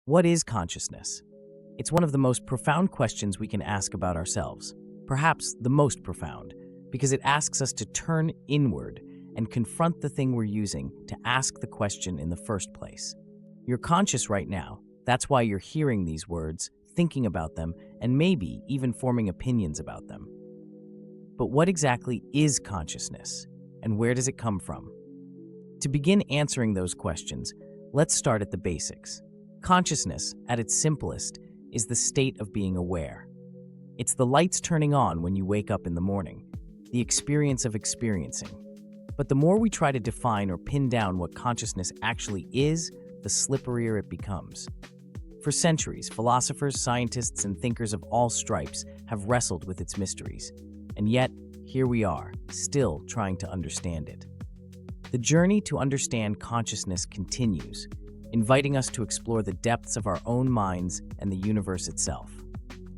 What is consciousness? It's one of the most profound questions we can ask about ourselves, perhaps the most profound, because it asks us to turn inward and confront the thing we're using to ask the question in the first place. You're conscious right now. That's why you're hearing these words, thinking about them, and maybe even forming opinions about them. But what exactly is consciousness, and where does it come from? To begin answering those questions, let's start at the basics. Consciousness, at its simplest, is the state of being aware. It's the lights turning on when you wake up in the morning, the experience of experiencing. But the more we try to define or pin down what consciousness actually is, the slipperier it becomes. For centuries, philosophers, scientists, and thinkers of all stripes have wrestled with its mysteries. And yet, here we are, still trying to understand it. The journey to understand consciousness continues, inviting us to explore the depths of our own minds and the universe itself.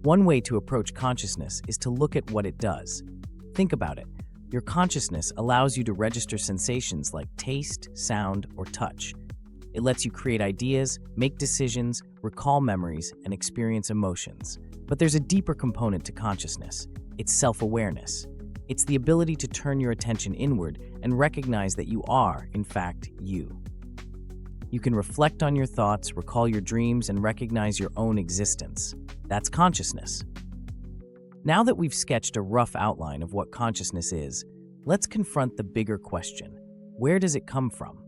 One way to approach consciousness is to look at what it does. Think about it. Your consciousness allows you to register sensations like taste, sound, or touch. It lets you create ideas, make decisions, recall memories, and experience emotions. But there's a deeper component to consciousness. It's self-awareness. It's the ability to turn your attention inward and recognize that you are, in fact, you. You can reflect on your thoughts, recall your dreams, and recognize your own existence. That's consciousness. Now that we've sketched a rough outline of what consciousness is, let's confront the bigger question. Where does it come from?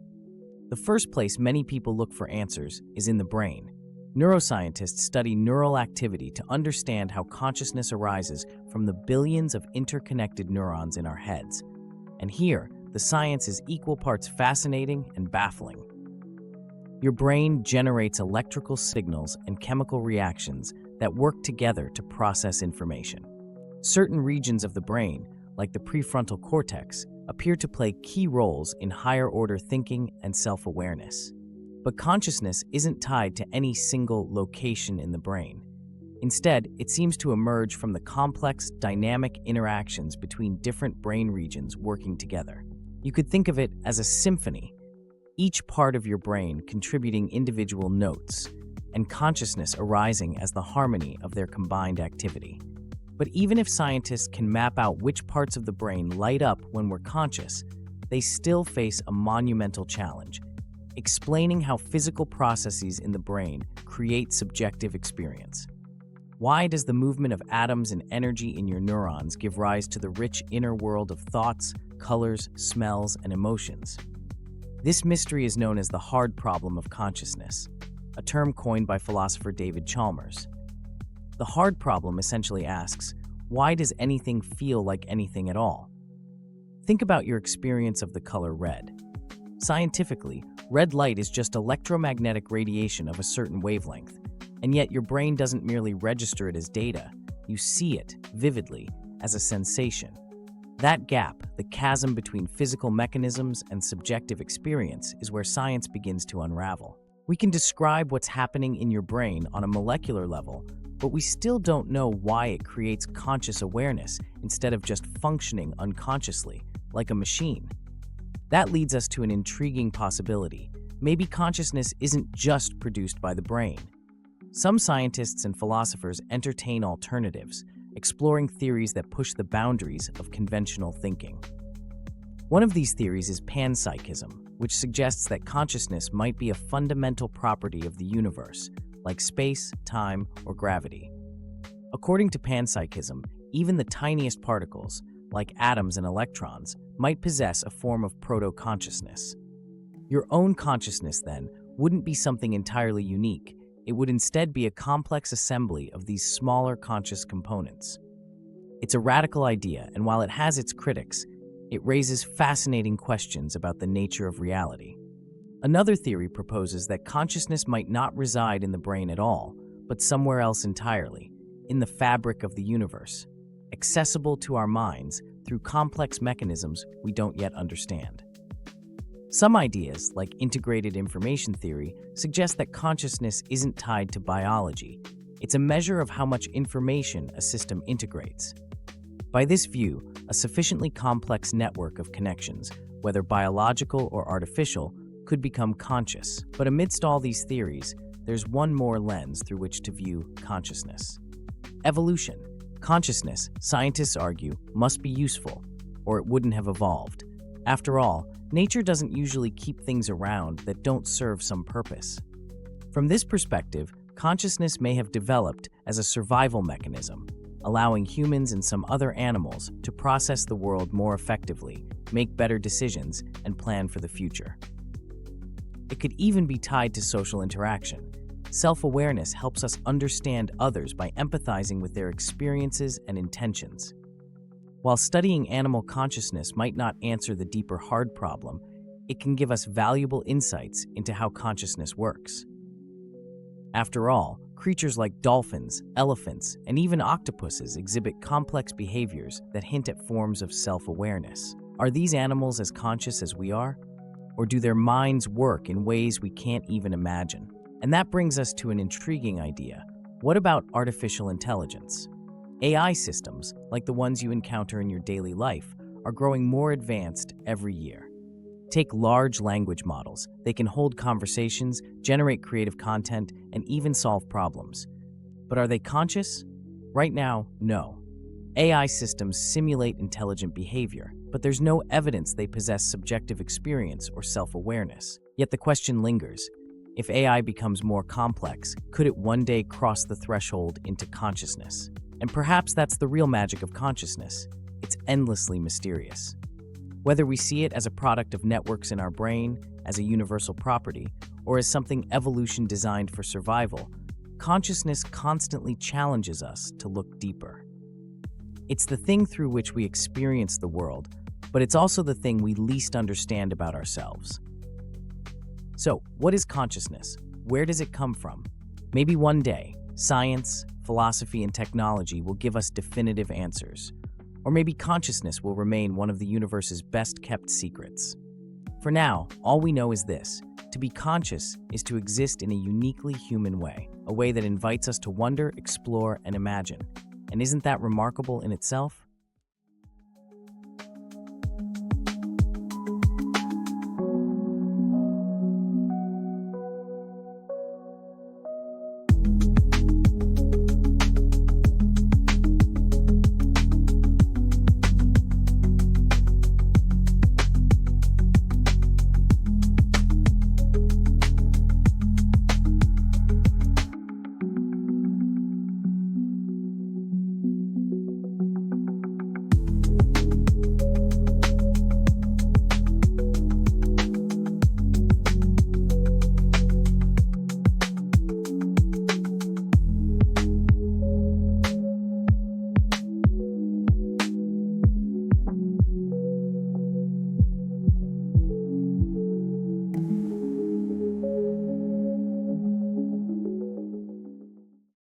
The first place many people look for answers is in the brain. Neuroscientists study neural activity to understand how consciousness arises from the billions of interconnected neurons in our heads. And here, the science is equal parts fascinating and baffling. Your brain generates electrical signals and chemical reactions that work together to process information. Certain regions of the brain, like the prefrontal cortex, appear to play key roles in higher-order thinking and self-awareness. But consciousness isn't tied to any single location in the brain. Instead, it seems to emerge from the complex, dynamic interactions between different brain regions working together. You could think of it as a symphony, each part of your brain contributing individual notes, and consciousness arising as the harmony of their combined activity. But even if scientists can map out which parts of the brain light up when we're conscious, they still face a monumental challenge: explaining how physical processes in the brain create subjective experience. Why does the movement of atoms and energy in your neurons give rise to the rich inner world of thoughts, colors, smells, and emotions? This mystery is known as the hard problem of consciousness, a term coined by philosopher David Chalmers. The hard problem essentially asks, why does anything feel like anything at all? Think about your experience of the color red. Scientifically, red light is just electromagnetic radiation of a certain wavelength, and yet your brain doesn't merely register it as data. You see it, vividly, as a sensation. That gap, the chasm between physical mechanisms and subjective experience, is where science begins to unravel. We can describe what's happening in your brain on a molecular level, but we still don't know why it creates conscious awareness instead of just functioning unconsciously, like a machine. That leads us to an intriguing possibility. Maybe consciousness isn't just produced by the brain. Some scientists and philosophers entertain alternatives, exploring theories that push the boundaries of conventional thinking. One of these theories is Panpsychism, which suggests that consciousness might be a fundamental property of the universe, like space, time, or gravity. According to Panpsychism, even the tiniest particles, like atoms and electrons, might possess a form of proto-consciousness. Your own consciousness, then, wouldn't be something entirely unique. It would instead be a complex assembly of these smaller conscious components. It's a radical idea, and while it has its critics, it raises fascinating questions about the nature of reality. Another theory proposes that consciousness might not reside in the brain at all, but somewhere else entirely, in the fabric of the universe, accessible to our minds through complex mechanisms we don't yet understand. Some ideas, like integrated information theory, suggest that consciousness isn't tied to biology. It's a measure of how much information a system integrates. By this view, a sufficiently complex network of connections, whether biological or artificial, could become conscious. But amidst all these theories, there's one more lens through which to view consciousness. Evolution. Consciousness, scientists argue, must be useful, or it wouldn't have evolved. After all, nature doesn't usually keep things around that don't serve some purpose. From this perspective, consciousness may have developed as a survival mechanism, allowing humans and some other animals to process the world more effectively, make better decisions, and plan for the future. It could even be tied to social interaction. Self-awareness helps us understand others by empathizing with their experiences and intentions. While studying animal consciousness might not answer the deeper hard problem, it can give us valuable insights into how consciousness works. After all, creatures like dolphins, elephants, and even octopuses exhibit complex behaviors that hint at forms of self-awareness. Are these animals as conscious as we are? Or do their minds work in ways we can't even imagine? And that brings us to an intriguing idea. What about artificial intelligence? AI systems, like the ones you encounter in your daily life, are growing more advanced every year. Take large language models. They can hold conversations, generate creative content, and even solve problems. But are they conscious? Right now, no. AI systems simulate intelligent behavior, but there's no evidence they possess subjective experience or self-awareness. Yet the question lingers. If AI becomes more complex, could it one day cross the threshold into consciousness? And perhaps that's the real magic of consciousness. It's endlessly mysterious. Whether we see it as a product of networks in our brain, as a universal property, or as something evolution designed for survival, consciousness constantly challenges us to look deeper. It's the thing through which we experience the world, but it's also the thing we least understand about ourselves. So, what is consciousness? Where does it come from? Maybe one day, science, philosophy, and technology will give us definitive answers. Or maybe consciousness will remain one of the universe's best-kept secrets. For now, all we know is this: to be conscious is to exist in a uniquely human way, a way that invites us to wonder, explore, and imagine. And isn't that remarkable in itself?